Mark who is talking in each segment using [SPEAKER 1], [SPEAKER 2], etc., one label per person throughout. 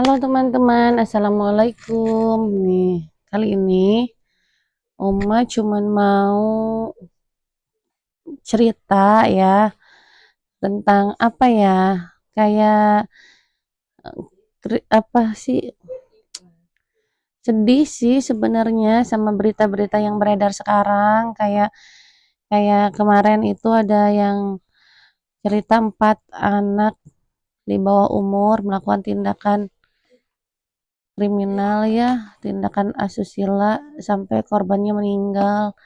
[SPEAKER 1] Halo teman-teman, assalamualaikum. Nih, kali ini Oma cuman mau cerita ya tentang apa ya, kayak apa sih, sedih sih sebenarnya sama berita-berita yang beredar sekarang. Kayak kayak kemarin itu ada yang cerita 4 anak di bawah umur melakukan tindakan kriminal ya, tindakan asusila sampai korbannya meninggal,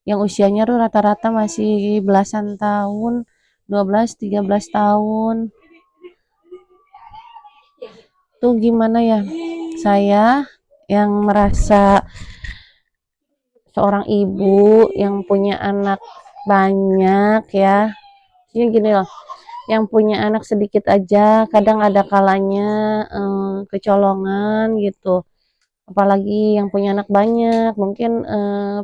[SPEAKER 1] yang usianya tuh rata-rata masih belasan tahun, 12 13 tahun. Tuh gimana ya, saya yang merasa seorang ibu yang punya anak banyak ya, ini gini loh, yang punya anak sedikit aja kadang ada kalanya kecolongan gitu, apalagi yang punya anak banyak mungkin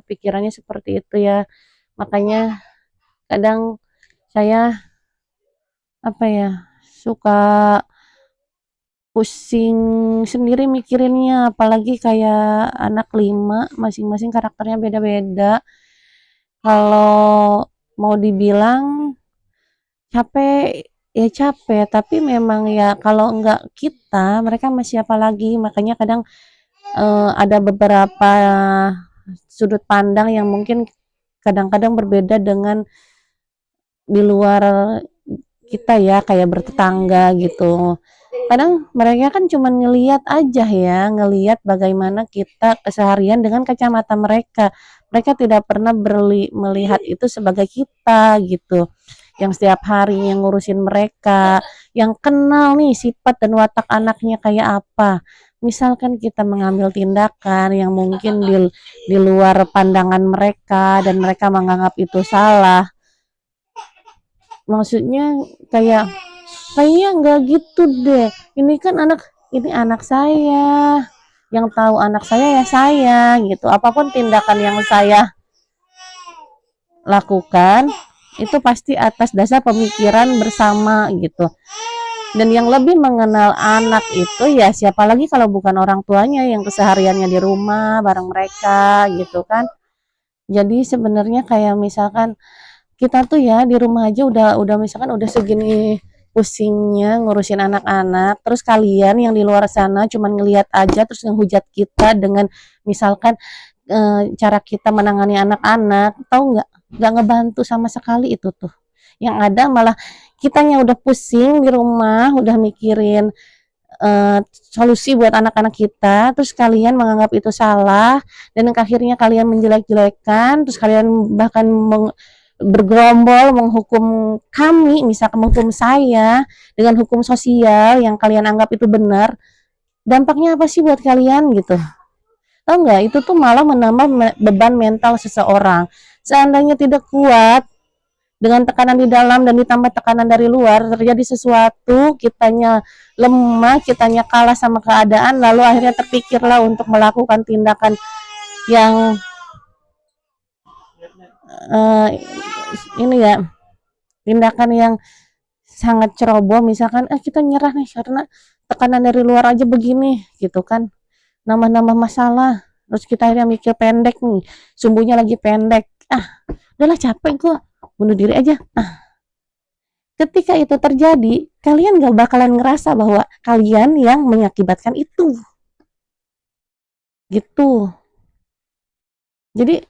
[SPEAKER 1] pikirannya seperti itu ya. Makanya kadang saya apa ya, suka pusing sendiri mikirinnya, apalagi kayak anak 5 masing-masing karakternya beda-beda. Kalau mau dibilang capek ya capek, tapi memang ya kalau enggak kita mereka masih siapa lagi. Makanya kadang ada beberapa sudut pandang yang mungkin kadang-kadang berbeda dengan di luar kita ya, kayak bertetangga gitu. Kadang mereka kan cuma ngelihat aja ya, ngelihat bagaimana kita keseharian dengan kacamata mereka. Mereka tidak pernah melihat itu sebagai kita gitu, yang setiap hari yang ngurusin mereka, yang kenal nih sifat dan watak anaknya kayak apa. Misalkan kita mengambil tindakan yang mungkin di luar pandangan mereka dan mereka menganggap itu salah, maksudnya kayak kayaknya nggak gitu deh, ini kan ini anak saya, yang tahu anak saya ya saya gitu. Apapun tindakan yang saya lakukan itu pasti atas dasar pemikiran bersama gitu. Dan yang lebih mengenal anak itu ya siapa lagi kalau bukan orang tuanya yang kesehariannya di rumah bareng mereka gitu kan. Jadi sebenarnya kayak misalkan kita tuh ya di rumah aja udah misalkan udah segini pusingnya ngurusin anak-anak, terus kalian yang di luar sana cuman ngelihat aja terus ngehujat kita dengan misalkan cara kita menangani anak-anak, tahu nggak ngebantu sama sekali itu tuh. Yang ada malah kitanya udah pusing di rumah, udah mikirin solusi buat anak-anak kita, terus kalian menganggap itu salah, dan akhirnya kalian menjelek-jelekan, terus kalian bahkan bergerombol menghukum kami, misalkan menghukum saya dengan hukum sosial yang kalian anggap itu benar. Dampaknya apa sih buat kalian gitu? Tahu nggak? Itu tuh malah menambah beban mental seseorang. Seandainya tidak kuat dengan tekanan di dalam dan ditambah tekanan dari luar, terjadi sesuatu, kitanya lemah, kitanya kalah sama keadaan, lalu akhirnya terpikirlah untuk melakukan tindakan yang ini ya, tindakan yang sangat ceroboh. Misalkan kita nyerah nih karena tekanan dari luar aja begini gitu kan, nambah-nambah masalah, terus kita akhirnya mikir pendek nih, sumbunya lagi pendek, udahlah capek gue, bunuh diri aja. Ketika itu terjadi, kalian gak bakalan ngerasa bahwa kalian yang mengakibatkan itu gitu. Jadi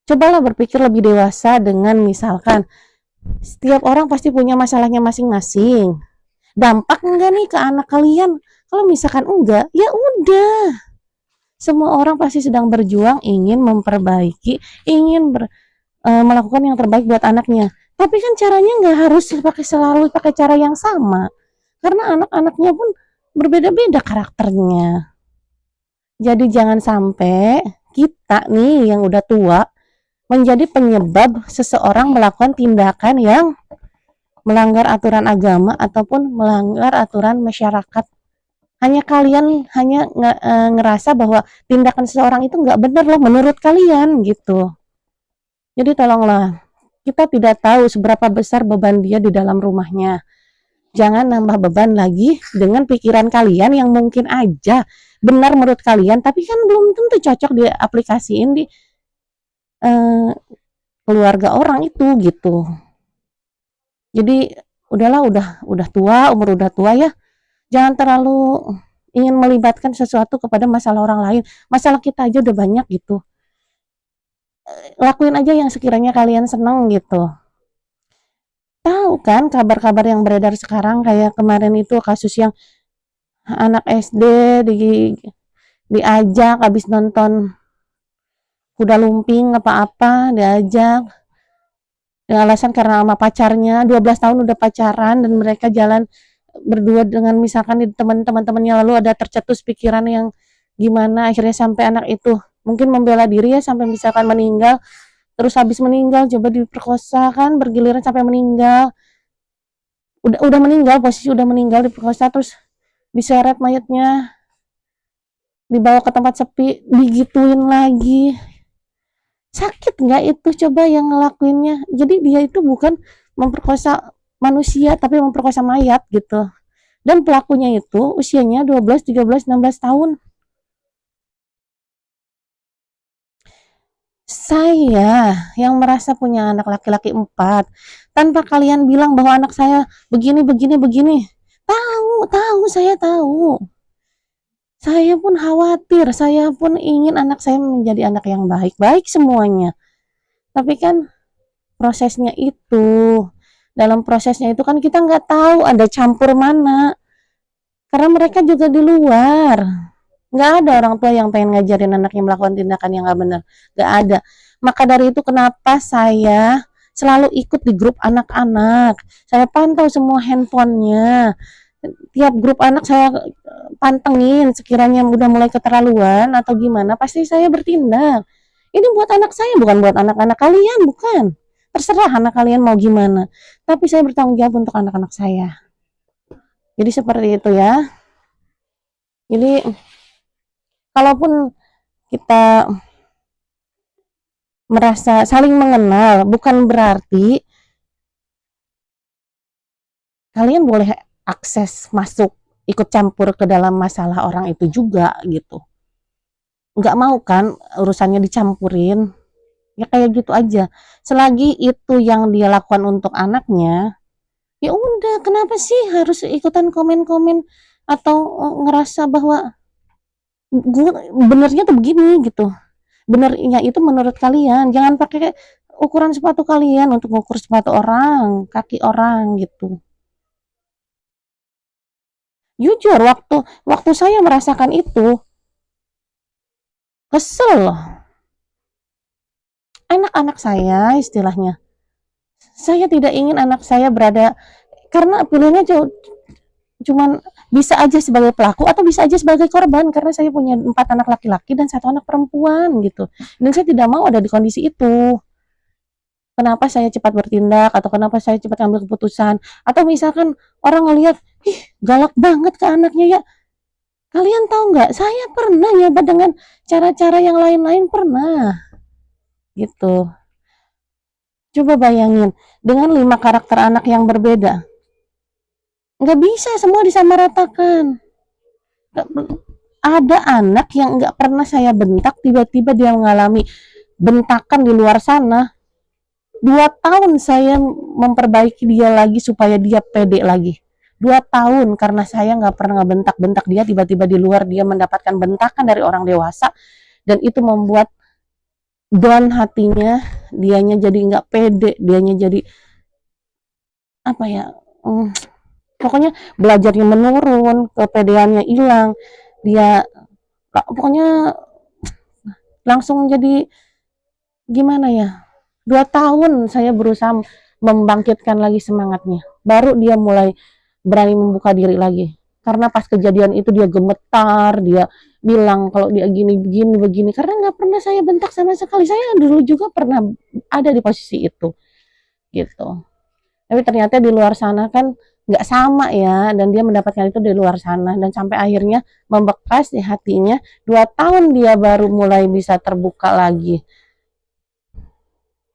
[SPEAKER 1] cobalah berpikir lebih dewasa dengan misalkan setiap orang pasti punya masalahnya masing-masing. Dampak enggak nih ke anak kalian? Kalau misalkan enggak, ya udah. Semua orang pasti sedang berjuang ingin memperbaiki, ingin melakukan yang terbaik buat anaknya. Tapi kan caranya nggak harus selalu pakai cara yang sama. Karena anak-anaknya pun berbeda-beda karakternya. Jadi jangan sampai kita nih yang udah tua menjadi penyebab seseorang melakukan tindakan yang melanggar aturan agama ataupun melanggar aturan masyarakat. Hanya kalian ngerasa bahwa tindakan seseorang itu nggak benar loh menurut kalian gitu. Jadi tolonglah, kita tidak tahu seberapa besar beban dia di dalam rumahnya. Jangan nambah beban lagi dengan pikiran kalian yang mungkin aja benar menurut kalian, tapi kan belum tentu cocok diaplikasiin di eh, keluarga orang itu gitu. Jadi udahlah, udah tua, umur udah tua ya, jangan terlalu ingin melibatkan sesuatu kepada masalah orang lain. Masalah kita aja udah banyak gitu. Lakuin aja yang sekiranya kalian seneng gitu. Tahu kan kabar-kabar yang beredar sekarang, kayak kemarin itu kasus yang anak SD diajak habis nonton kuda lumping apa-apa, diajak dengan alasan karena sama pacarnya 12 tahun udah pacaran, dan mereka jalan berdua dengan misalkan di teman-temannya, lalu ada tercetus pikiran yang gimana akhirnya sampai anak itu mungkin membela diri ya sampai misalkan meninggal. Terus habis meninggal coba diperkosa kan, bergiliran sampai meninggal. Udah meninggal, posisi udah meninggal, diperkosa, terus diseret mayatnya, dibawa ke tempat sepi, digituin lagi. Sakit nggak itu coba yang ngelakuinnya? Jadi dia itu bukan memperkosa manusia, tapi memperkosa mayat gitu. Dan pelakunya itu usianya 12, 13, 16 tahun. Saya yang merasa punya anak laki-laki 4, tanpa kalian bilang bahwa anak saya begini, begini, begini. Tahu, saya tahu. Saya pun khawatir, saya pun ingin anak saya menjadi anak yang baik-baik semuanya. Tapi kan prosesnya itu, dalam prosesnya itu kan kita nggak tahu ada campur mana. Karena mereka juga di luar. Nggak ada orang tua yang pengen ngajarin anaknya melakukan tindakan yang nggak benar. Nggak ada. Maka dari itu kenapa saya selalu ikut di grup anak-anak. Saya pantau semua handphonenya. Tiap grup anak saya pantengin, sekiranya udah mulai keterlaluan atau gimana, pasti saya bertindak. Ini buat anak saya, bukan buat anak-anak kalian, bukan. Terserah anak kalian mau gimana. Tapi saya bertanggung jawab untuk anak-anak saya. Jadi seperti itu ya. Jadi kalaupun kita merasa saling mengenal, bukan berarti kalian boleh akses masuk, ikut campur ke dalam masalah orang itu juga gitu. Nggak mau kan urusannya dicampurin, ya kayak gitu aja. Selagi itu yang dia lakukan untuk anaknya, ya udah, kenapa sih harus ikutan komen-komen atau ngerasa bahwa gue benernya tuh begini gitu. Benernya itu menurut kalian, jangan pakai ukuran sepatu kalian untuk mengukur sepatu orang, kaki orang gitu. Jujur, waktu saya merasakan itu, kesel loh. Anak-anak saya istilahnya, saya tidak ingin anak saya berada, karena pilihannya cuman bisa aja sebagai pelaku atau bisa aja sebagai korban, karena saya punya 4 anak laki-laki dan 1 anak perempuan gitu, dan saya tidak mau ada di kondisi itu. Kenapa saya cepat bertindak atau kenapa saya cepat ambil keputusan, atau misalkan orang ngelihat, ih galak banget ke anaknya ya. Kalian tahu nggak, saya pernah nyoba dengan cara-cara yang lain-lain, pernah gitu. Coba bayangin, dengan 5 karakter anak yang berbeda, nggak bisa semua disamaratakan. Ada anak yang nggak pernah saya bentak, tiba-tiba dia mengalami bentakan di luar sana. 2 tahun saya memperbaiki dia lagi supaya dia pede lagi. 2 tahun karena saya nggak pernah ngebentak-bentak dia, tiba-tiba di luar dia mendapatkan bentakan dari orang dewasa, dan itu membuat down hatinya, dianya jadi nggak pede, dianya jadi apa ya, pokoknya belajarnya menurun, kepedeannya hilang, dia pokoknya langsung jadi gimana ya. 2 tahun saya berusaha membangkitkan lagi semangatnya, baru dia mulai berani membuka diri lagi. Karena pas kejadian itu dia gemetar, dia bilang kalau dia gini begini begini, karena nggak pernah saya bentak sama sekali. Saya dulu juga pernah ada di posisi itu gitu, tapi ternyata di luar sana kan nggak sama ya, dan dia mendapatkan itu di luar sana, dan sampai akhirnya membekas di hatinya. 2 tahun dia baru mulai bisa terbuka lagi.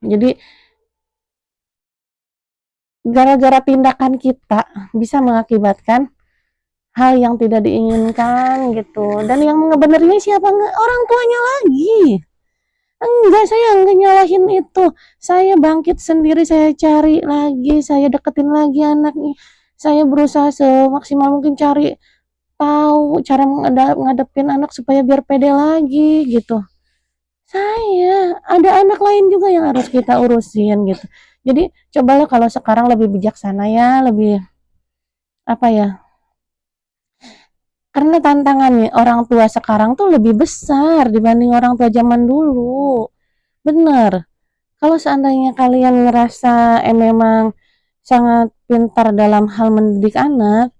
[SPEAKER 1] Jadi gara-gara tindakan kita bisa mengakibatkan hal yang tidak diinginkan gitu. Dan yang ngebenerinnya siapa? Orang tuanya lagi. Enggak, saya enggak nyalahin itu. Saya bangkit sendiri, saya cari lagi, saya deketin lagi anaknya. Saya berusaha semaksimal mungkin cari tahu cara ngadepin anak supaya biar pede lagi gitu. Saya ada anak lain juga yang harus kita urusin gitu. Jadi cobalah kalau sekarang lebih bijaksana ya, lebih apa ya? Karena tantangannya orang tua sekarang tuh lebih besar dibanding orang tua zaman dulu. Bener. Kalau seandainya kalian ngerasa memang sangat pintar dalam hal mendidik anak,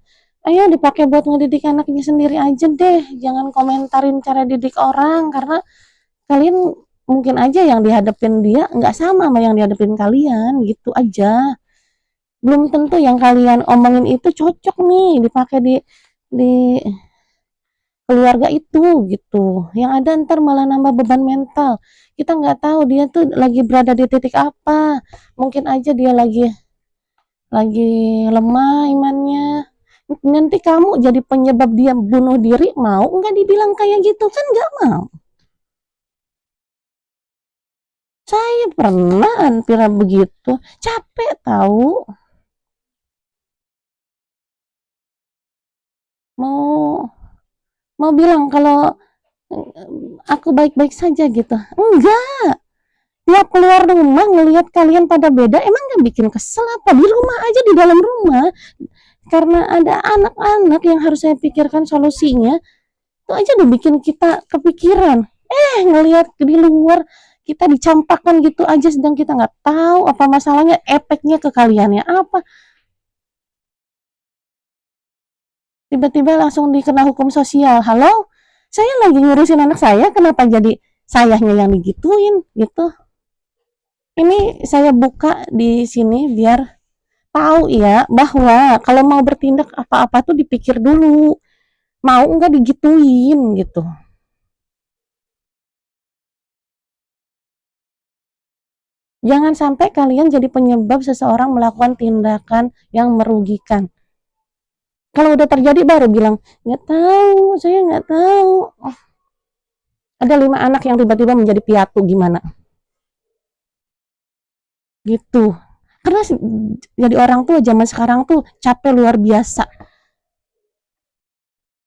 [SPEAKER 1] ayo dipakai buat ngedidik anaknya sendiri aja deh. Jangan komentarin cara didik orang, karena kalian mungkin aja yang dihadapin dia nggak sama yang dihadapin kalian, gitu aja. Belum tentu yang kalian omongin itu cocok nih dipakai di keluarga itu gitu. Yang ada ntar malah nambah beban mental. Kita nggak tahu dia tuh lagi berada di titik apa. Mungkin aja dia lagi lemah imannya. Nanti kamu jadi penyebab dia bunuh diri, mau nggak dibilang kayak gitu? Kan nggak mau. Saya pernah hampir begitu, capek tahu. Mau mau bilang kalau aku baik-baik saja gitu. Enggak. Tiap keluar rumah ngelihat kalian pada beda, emang nggak bikin kesel apa? Di rumah aja, di dalam rumah, karena ada anak-anak yang harus saya pikirkan solusinya, itu aja udah bikin kita kepikiran. Ngelihat di luar kita dicampakkan gitu aja, sedang kita nggak tahu apa masalahnya, efeknya ke kaliannya apa. Tiba-tiba langsung dikena hukum sosial. Halo, saya lagi ngurusin anak saya, kenapa jadi sayahnya yang digituin gitu? Ini saya buka di sini biar tahu ya bahwa kalau mau bertindak apa-apa tuh dipikir dulu, mau enggak digituin gitu. Jangan sampai kalian jadi penyebab seseorang melakukan tindakan yang merugikan. Kalau udah terjadi baru bilang, nggak tahu, saya nggak tahu. Ada 5 anak yang tiba-tiba menjadi piatu, gimana? Gitu. Karena jadi orang tua zaman sekarang tuh capek luar biasa.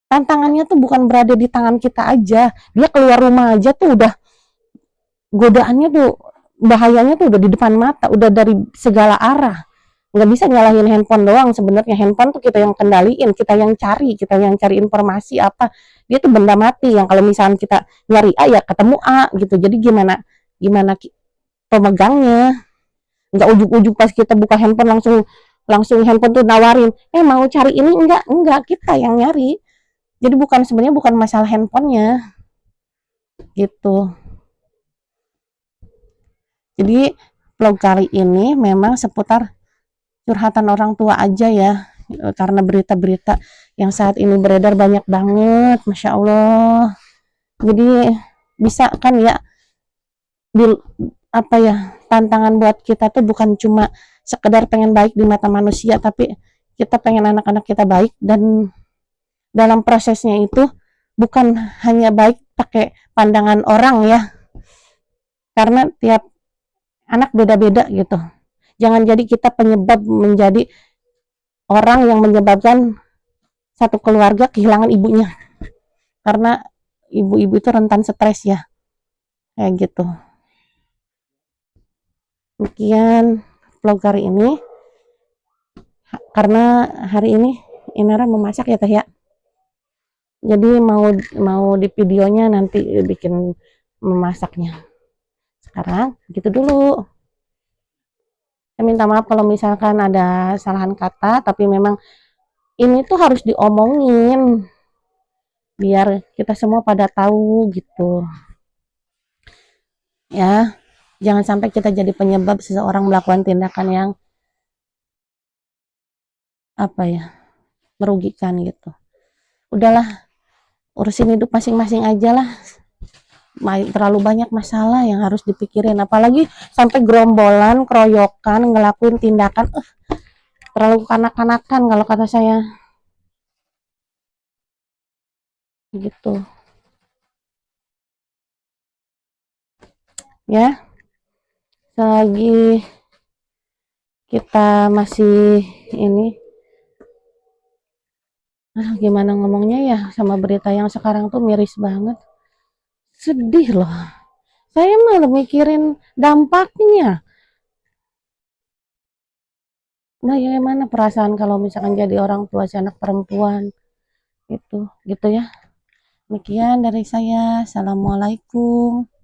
[SPEAKER 1] Tantangannya tuh bukan berada di tangan kita aja. Dia keluar rumah aja tuh udah godaannya tuh, bahayanya tuh udah di depan mata, udah dari segala arah. Nggak bisa nyalahin handphone doang. Sebenarnya handphone tuh kita yang kendaliin, kita yang cari informasi apa. Dia tuh benda mati yang kalau misalnya kita nyari A ya ketemu A gitu. Jadi gimana pemegangnya? Nggak ujuk-ujuk pas kita buka handphone langsung handphone tuh nawarin, mau cari ini, enggak, kita yang nyari. Jadi sebenarnya bukan masalah handphonenya gitu. Jadi vlog kali ini memang seputar curhatan orang tua aja ya, karena berita-berita yang saat ini beredar banyak banget, Masya Allah. Jadi bisa kan ya, apa ya, tantangan buat kita tuh bukan cuma sekedar pengen baik di mata manusia, tapi kita pengen anak-anak kita baik, dan dalam prosesnya itu bukan hanya baik pakai pandangan orang ya, karena tiap anak beda-beda gitu. Jangan jadi kita penyebab menjadi orang yang menyebabkan satu keluarga kehilangan ibunya, karena ibu-ibu itu rentan stres ya, kayak gitu. Demikian vlog hari ini, karena hari ini Inara memasak ya Teh ya. Jadi mau di videonya nanti bikin memasaknya. Sekarang gitu dulu. Saya minta maaf kalau misalkan ada kesalahan kata, tapi memang ini tuh harus diomongin biar kita semua pada tahu gitu. Ya, jangan sampai kita jadi penyebab seseorang melakukan tindakan yang apa ya, merugikan gitu. Udahlah, urusin hidup masing-masing aja lah. Terlalu banyak masalah yang harus dipikirin, apalagi sampai gerombolan, keroyokan, ngelakuin tindakan terlalu kanak-kanakan kalau kata saya gitu ya. Selagi kita masih ini, gimana ngomongnya ya, sama berita yang sekarang tuh miris banget, sedih loh. Saya malah mikirin dampaknya. Nah, ya gimana perasaan kalau misalkan jadi orang tua si anak perempuan itu, gitu ya. Demikian dari saya. Assalamualaikum.